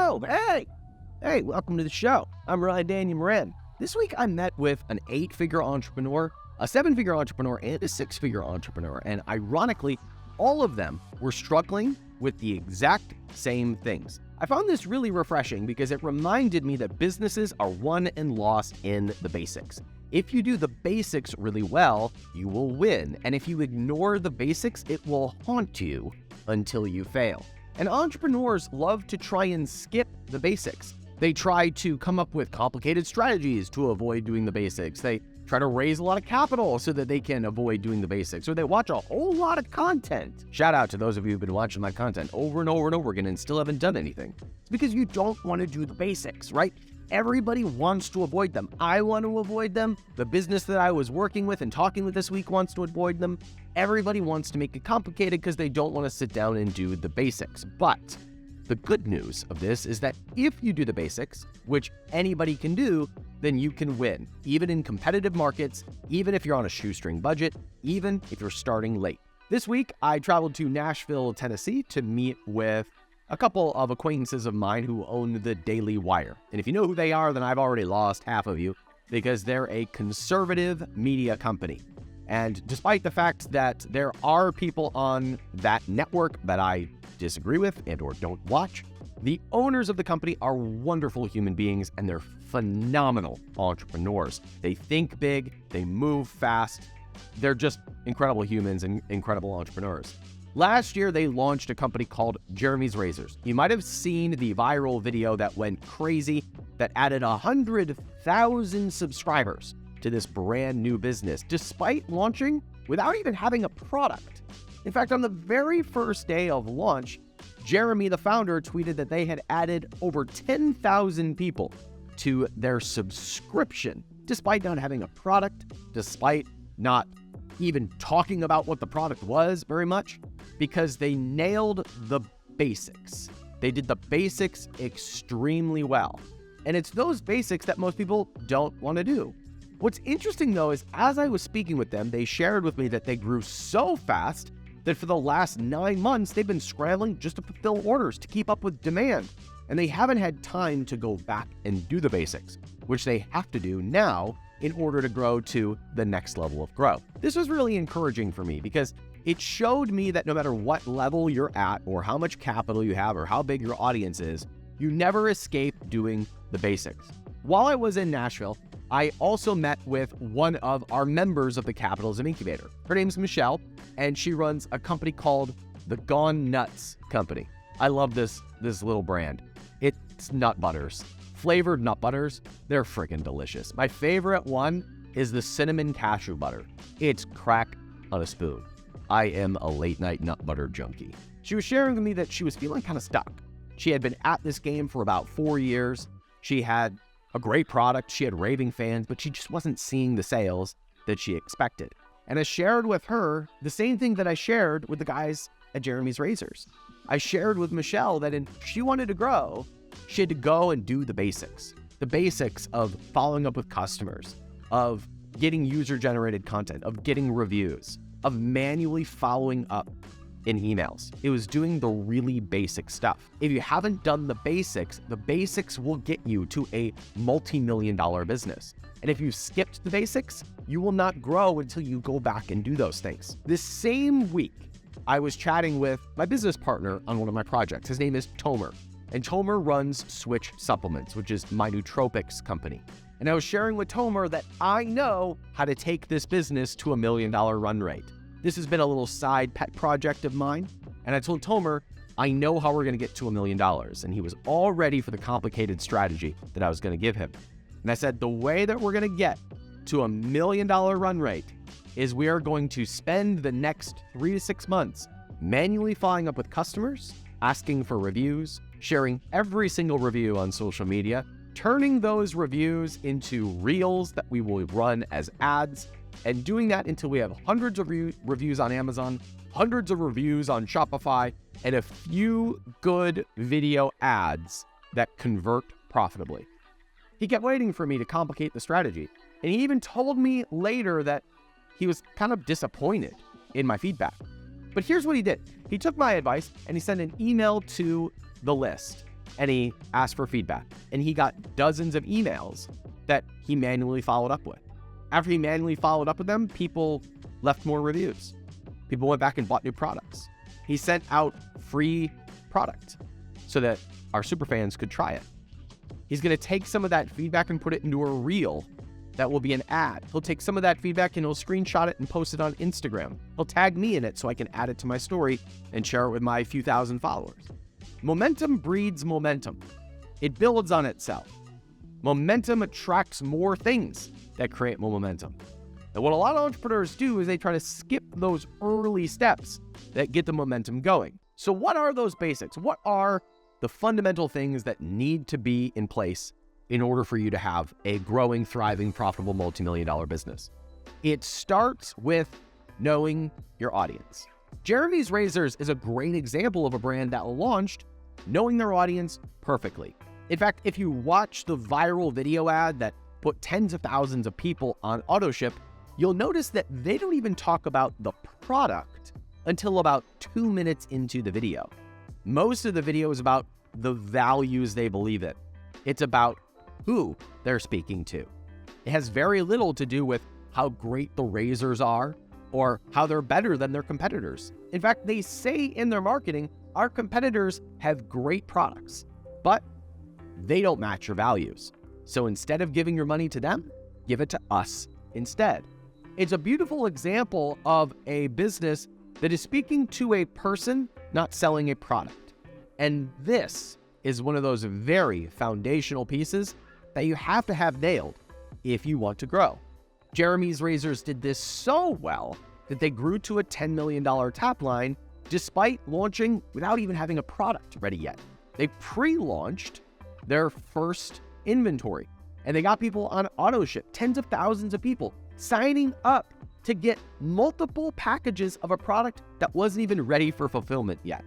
Yo, hey, welcome to the show. I'm Daniel Moran. This week I met with an 8-figure entrepreneur, a 7-figure entrepreneur, and a 6-figure entrepreneur. And ironically, all of them were struggling with the exact same things. I found this really refreshing because it reminded me that businesses are won and lost in the basics. If you do the basics really well, you will win. And if you ignore the basics, it will haunt you until you fail. And entrepreneurs love to try and skip the basics. They try to come up with complicated strategies to avoid doing the basics. They try to raise a lot of capital so that they can avoid doing the basics, or they watch a whole lot of content. Shout out to those of you who've been watching my content over and over and over again and still haven't done anything. It's because you don't want to do the basics, right? Everybody wants to avoid them. I want to avoid them. The business that I was working with and talking with this week wants to avoid them. Everybody wants to make it complicated because they don't want to sit down and do the basics. But the good news of this is that if you do the basics, which anybody can do, then you can win, even in competitive markets, even if you're on a shoestring budget, even if you're starting late. This week, I traveled to Nashville, Tennessee to meet with a couple of acquaintances of mine who own the Daily Wire. And if you know who they are, then I've already lost half of you because they're a conservative media company. And despite the fact that there are people on that network that I disagree with and or don't watch, the owners of the company are wonderful human beings and they're phenomenal entrepreneurs. They think big, they move fast, they're just incredible humans and incredible entrepreneurs. Last year, they launched a company called Jeremy's Razors. You might have seen the viral video that went crazy that added 100,000 subscribers to this brand new business, despite launching without even having a product. In fact, on the very first day of launch, Jeremy, the founder, tweeted that they had added over 10,000 people to their subscription, despite not having a product, despite not even talking about what the product was very much, because they nailed the basics. They did the basics extremely well. And it's those basics that most people don't want to do. What's interesting, though, is as I was speaking with them, they shared with me that they grew so fast that for the last 9 months, they've been scrambling just to fulfill orders to keep up with demand. And they haven't had time to go back and do the basics, which they have to do now in order to grow to the next level of growth. This was really encouraging for me because it showed me that no matter what level you're at or how much capital you have or how big your audience is, you never escape doing the basics. While I was in Nashville, I also met with one of our members of the Capitalism Incubator. Her name's Michelle, and she runs a company called the Gone Nuts Company. I love this little brand. It's nut butters. Flavored nut butters, they're freaking delicious. My favorite one is the cinnamon cashew butter. It's crack on a spoon. I am a late night nut butter junkie. She was sharing with me that she was feeling kind of stuck. She had been at this game for about 4 years. She had a great product, she had raving fans, but she just wasn't seeing the sales that she expected. And I shared with her the same thing that I shared with the guys at Jeremy's Razors. I shared with Michelle that if she wanted to grow, she had to go and do the basics. The basics of following up with customers, of getting user-generated content, of getting reviews, of manually following up in emails. It was doing the really basic stuff. If you haven't done the basics will get you to a multi-million-dollar business. And if you skipped the basics, you will not grow until you go back and do those things. This same week, I was chatting with my business partner on one of my projects. His name is Tomer. And Tomer runs Switch Supplements, which is my nootropics company. And I was sharing with Tomer that I know how to take this business to $1 million run rate. This has been a little side pet project of mine. And I told Tomer, I know how we're going to get to $1 million. And he was all ready for the complicated strategy that I was going to give him. And I said, the way that we're going to get to $1 million run rate is we are going to spend the next 3 to 6 months manually following up with customers, asking for reviews, sharing every single review on social media, turning those reviews into reels that we will run as ads, and doing that until we have hundreds of reviews on Amazon, hundreds of reviews on Shopify, and a few good video ads that convert profitably. He kept waiting for me to complicate the strategy, and he even told me later that he was kind of disappointed in my feedback. But here's what he did. He took my advice and he sent an email to the list. and he asked for feedback. And he got dozens of emails that he manually followed up with. After he manually followed up with them, people left more reviews. People went back and bought new products. He sent out free product so that our superfans could try it. He's going to take some of that feedback and put it into a reel that will be an ad. He'll take some of that feedback and he'll screenshot it and post it on Instagram. He'll tag me in it so I can add it to my story and share it with my few thousand followers. Momentum breeds momentum. It builds on itself. Momentum attracts more things that create more momentum. And what a lot of entrepreneurs do is they try to skip those early steps that get the momentum going. So what are those basics? What are the fundamental things that need to be in place in order for you to have a growing, thriving, profitable, multi-million-dollar business? It starts with knowing your audience. Jeremy's Razors is a great example of a brand that launched knowing their audience perfectly. In fact, if you watch the viral video ad that put tens of thousands of people on AutoShip, you'll notice that they don't even talk about the product until about 2 minutes into the video. Most of the video is about the values they believe in. It's about who they're speaking to. It has very little to do with how great the razors are or how they're better than their competitors. In fact, they say in their marketing, our competitors have great products, but they don't match your values. So instead of giving your money to them, give it to us instead. It's a beautiful example of a business that is speaking to a person, not selling a product. And this is one of those very foundational pieces that you have to have nailed if you want to grow. Jeremy's Razors did this so well that they grew to a $10 million top line despite launching without even having a product ready yet. They pre-launched their first inventory and they got people on AutoShip, tens of thousands of people signing up to get multiple packages of a product that wasn't even ready for fulfillment yet.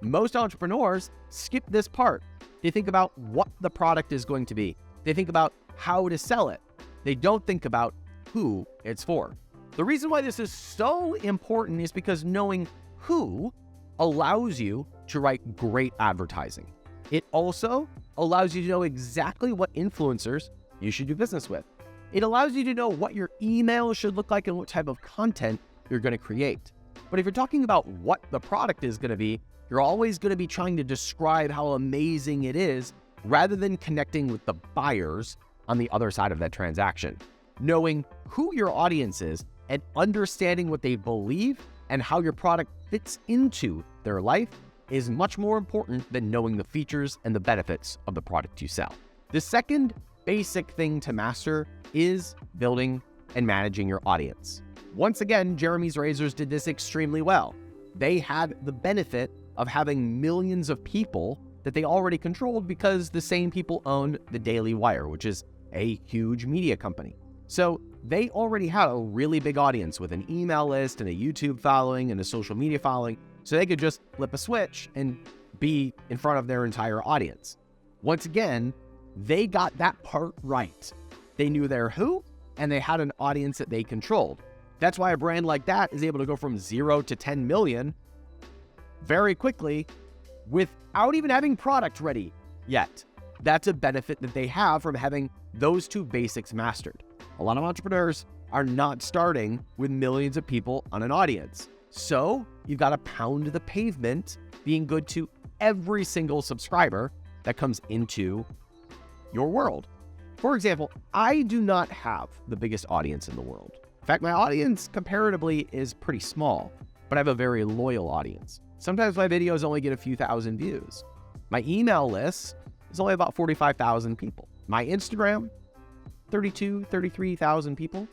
Most entrepreneurs skip this part. They think about what the product is going to be. They think about how to sell it. They don't think about who it's for. The reason why this is so important is because knowing who allows you to write great advertising. It also allows you to know exactly what influencers you should do business with. It allows you to know what your email should look like and what type of content you're going to create. But if you're talking about what the product is going to be, you're always going to be trying to describe how amazing it is rather than connecting with the buyers on the other side of that transaction. Knowing who your audience is and understanding what they believe and how your product fits into their life is much more important than knowing the features and the benefits of the product you sell. The second basic thing to master is building and managing your audience. Once again, Jeremy's Razors did this extremely well. They had the benefit of having millions of people that they already controlled because the same people own the Daily Wire, which is a huge media company. So they already had a really big audience with an email list and a YouTube following and a social media following, so they could just flip a switch and be in front of their entire audience. Once again, they got that part right. They knew their who, and they had an audience that they controlled. That's why a brand like that is able to go from 0 to 10 million very quickly without even having product ready yet. That's a benefit that they have from having those two basics mastered. A lot of entrepreneurs are not starting with millions of people on an audience. So you've got to pound the pavement, being good to every single subscriber that comes into your world. For example, I do not have the biggest audience in the world. In fact, my audience comparatively is pretty small, but I have a very loyal audience. Sometimes my videos only get a few thousand views. My email list is only about 45,000 people. My Instagram, 33,000 people.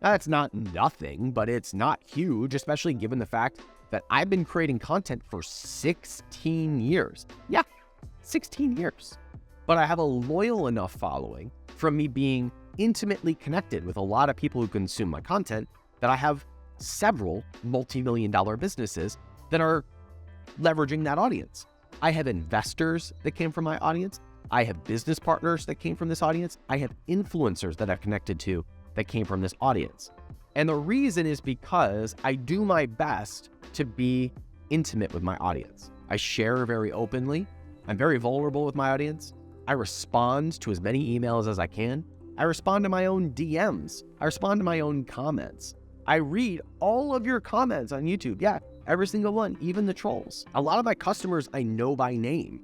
That's not nothing, but it's not huge, especially given the fact that I've been creating content for 16 years. Yeah, 16 years. But I have a loyal enough following from me being intimately connected with a lot of people who consume my content that I have several multi-million-dollar businesses that are leveraging that audience. I have investors that came from my audience. I have business partners that came from this audience. I have influencers that I've connected to that came from this audience. And the reason is because I do my best to be intimate with my audience. I share very openly. I'm very vulnerable with my audience. I respond to as many emails as I can. I respond to my own DMs. I respond to my own comments. I read all of your comments on YouTube. Yeah, every single one, even the trolls. A lot of my customers I know by name.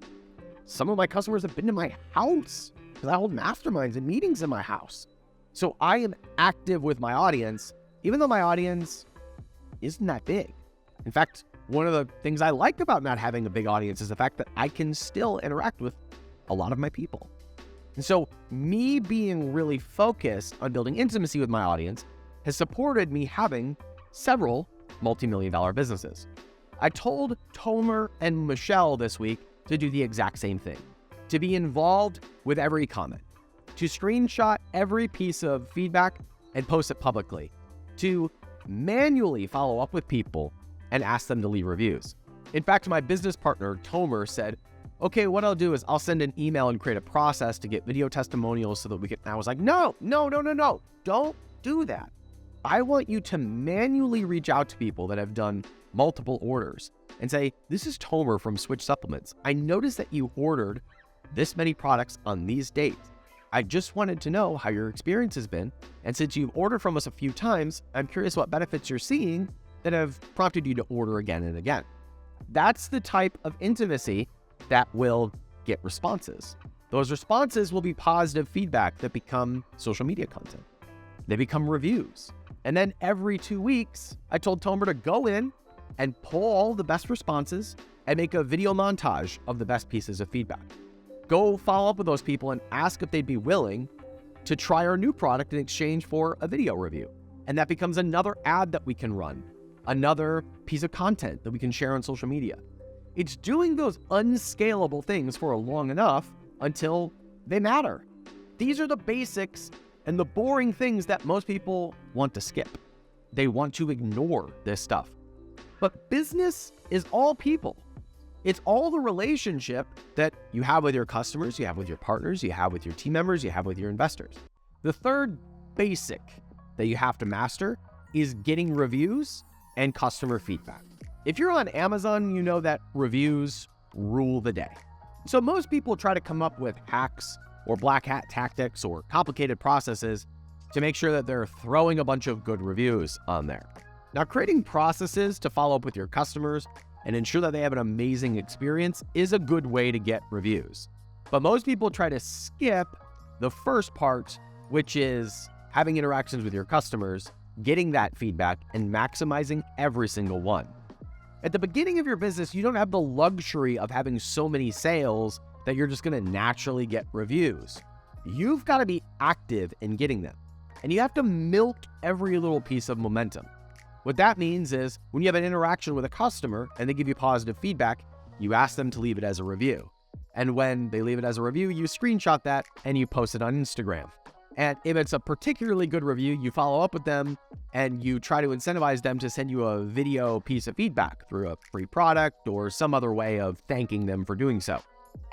Some of my customers have been to my house because I hold masterminds and meetings in my house. So I am active with my audience, even though my audience isn't that big. In fact, one of the things I like about not having a big audience is the fact that I can still interact with a lot of my people. And so me being really focused on building intimacy with my audience has supported me having several multi-million-dollar businesses. I told Tomer and Michelle this week to do the exact same thing, to be involved with every comment, to screenshot every piece of feedback and post it publicly, to manually follow up with people and ask them to leave reviews. In fact, my business partner, Tomer, said, okay, what I'll do is I'll send an email and create a process to get video testimonials so that we can, and I was like, no, don't do that. I want you to manually reach out to people that have done multiple orders and say, this is Tomer from Switch Supplements. I noticed that you ordered this many products on these dates. I just wanted to know how your experience has been. And since you've ordered from us a few times, I'm curious what benefits you're seeing that have prompted you to order again and again. That's the type of intimacy that will get responses. Those responses will be positive feedback that become social media content. They become reviews. And then every 2 weeks, I told Tomer to go in and pull all the best responses and make a video montage of the best pieces of feedback. Go follow up with those people and ask if they'd be willing to try our new product in exchange for a video review. And that becomes another ad that we can run, another piece of content that we can share on social media. It's doing those unscalable things for long enough until they matter. These are the basics and the boring things that most people want to skip. They want to ignore this stuff. But business is all people. It's all the relationship that you have with your customers, you have with your partners, you have with your team members, you have with your investors. The third basic that you have to master is getting reviews and customer feedback. If you're on Amazon, you know that reviews rule the day. So most people try to come up with hacks or black hat tactics or complicated processes to make sure that they're throwing a bunch of good reviews on there. Now, creating processes to follow up with your customers and ensure that they have an amazing experience is a good way to get reviews. But most people try to skip the first part, which is having interactions with your customers, getting that feedback, and maximizing every single one. At the beginning of your business, you don't have the luxury of having so many sales that you're just going to naturally get reviews. You've got to be active in getting them, and you have to milk every little piece of momentum. What that means is when you have an interaction with a customer and they give you positive feedback, you ask them to leave it as a review. And when they leave it as a review, you screenshot that and you post it on Instagram. And if it's a particularly good review, you follow up with them and you try to incentivize them to send you a video piece of feedback through a free product or some other way of thanking them for doing so.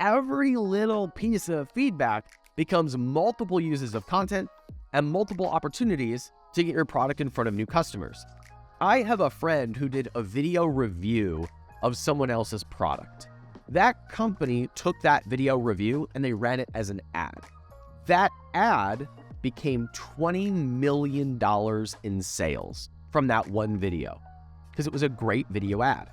Every little piece of feedback becomes multiple uses of content and multiple opportunities to get your product in front of new customers. I have a friend who did a video review of someone else's product. That company took that video review and they ran it as an ad. That ad became $20 million in sales from that one video because it was a great video ad.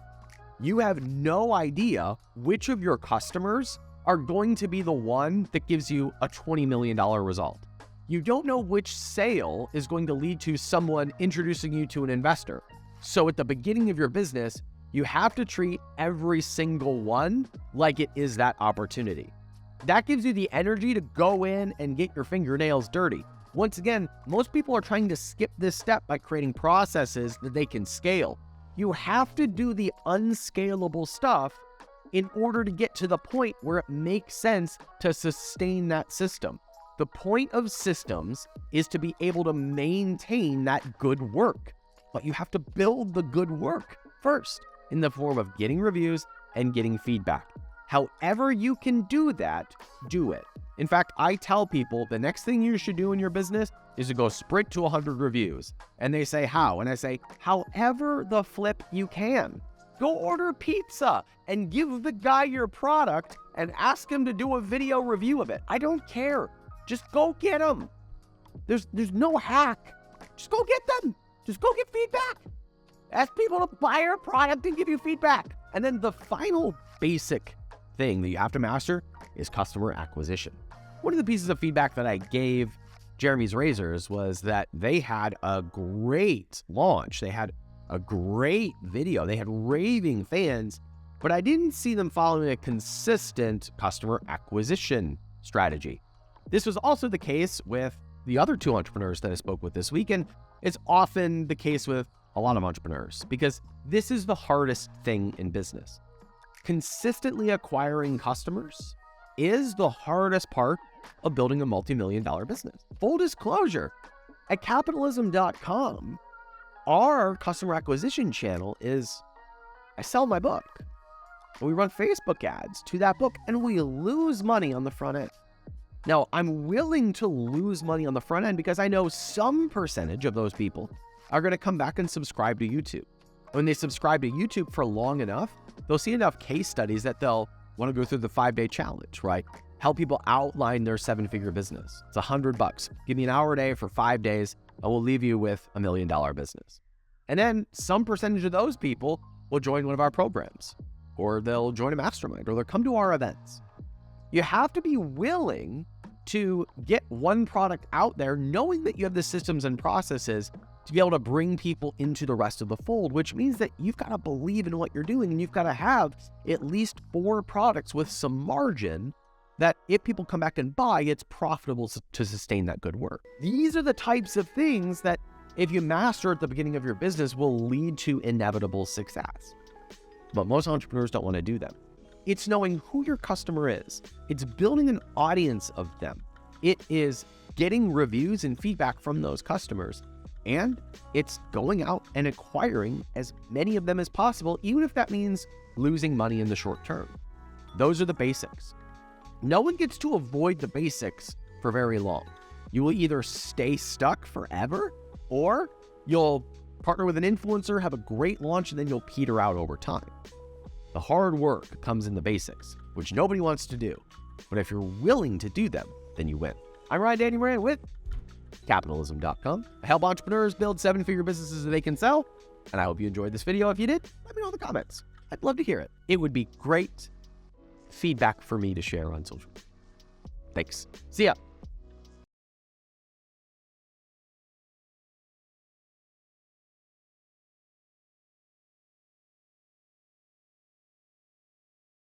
You have no idea which of your customers are going to be the one that gives you a $20 million result. You don't know which sale is going to lead to someone introducing you to an investor. So at the beginning of your business, you have to treat every single one like it is that opportunity. That gives you the energy to go in and get your fingernails dirty. Once again, most people are trying to skip this step by creating processes that they can scale. You have to do the unscalable stuff in order to get to the point where it makes sense to sustain that system. The point of systems is to be able to maintain that good work, but you have to build the good work first in the form of getting reviews and getting feedback. However you can do that, do it. In fact, I tell people the next thing you should do in your business is to go sprint to 100 reviews. And they say, how? And I say, however the flip you can. Go order pizza and give the guy your product and ask him to do a video review of it. I don't care. Just go get them. There's no hack. Just go get them. Just go get feedback. Ask people to buy your product and give you feedback. And then the final basic thing that you have to master is customer acquisition. One of the pieces of feedback that I gave Jeremy's Razors was that they had a great launch. They had a great video. They had raving fans, but I didn't see them following a consistent customer acquisition strategy. This was also the case with the other two entrepreneurs that I spoke with this week, and it's often the case with a lot of entrepreneurs because this is the hardest thing in business. Consistently acquiring customers is the hardest part of building a multi-million-dollar business. Full disclosure, at Capitalism.com, our customer acquisition channel is I sell my book. And we run Facebook ads to that book, and we lose money on the front end. Now, I'm willing to lose money on the front end because I know some percentage of those people are going to come back and subscribe to YouTube. When they subscribe to YouTube for long enough, they'll see enough case studies that they'll want to go through the 5-day challenge, right? Help people outline their 7-figure business. It's $100. Give me an hour a day for 5 days, and we'll leave you with $1 million business. And then some percentage of those people will join one of our programs, or they'll join a mastermind, or they'll come to our events. You have to be willing to get one product out there, knowing that you have the systems and processes to be able to bring people into the rest of the fold, which means that you've got to believe in what you're doing, and you've got to have at least 4 products with some margin that if people come back and buy, it's profitable to sustain that good work. These are the types of things that if you master at the beginning of your business will lead to inevitable success. But most entrepreneurs don't want to do them. It's knowing who your customer is. It's building an audience of them. It is getting reviews and feedback from those customers. And it's going out and acquiring as many of them as possible, even if that means losing money in the short term. Those are the basics. No one gets to avoid the basics for very long. You will either stay stuck forever, or you'll partner with an influencer, have a great launch, and then you'll peter out over time. The hard work comes in the basics, which nobody wants to do. But if you're willing to do them, then you win. I'm Ryan Danny Moran with Capitalism.com. I help entrepreneurs build 7-figure businesses that they can sell. And I hope you enjoyed this video. If you did, let me know in the comments. I'd love to hear it. It would be great feedback for me to share on social. Thanks. See ya.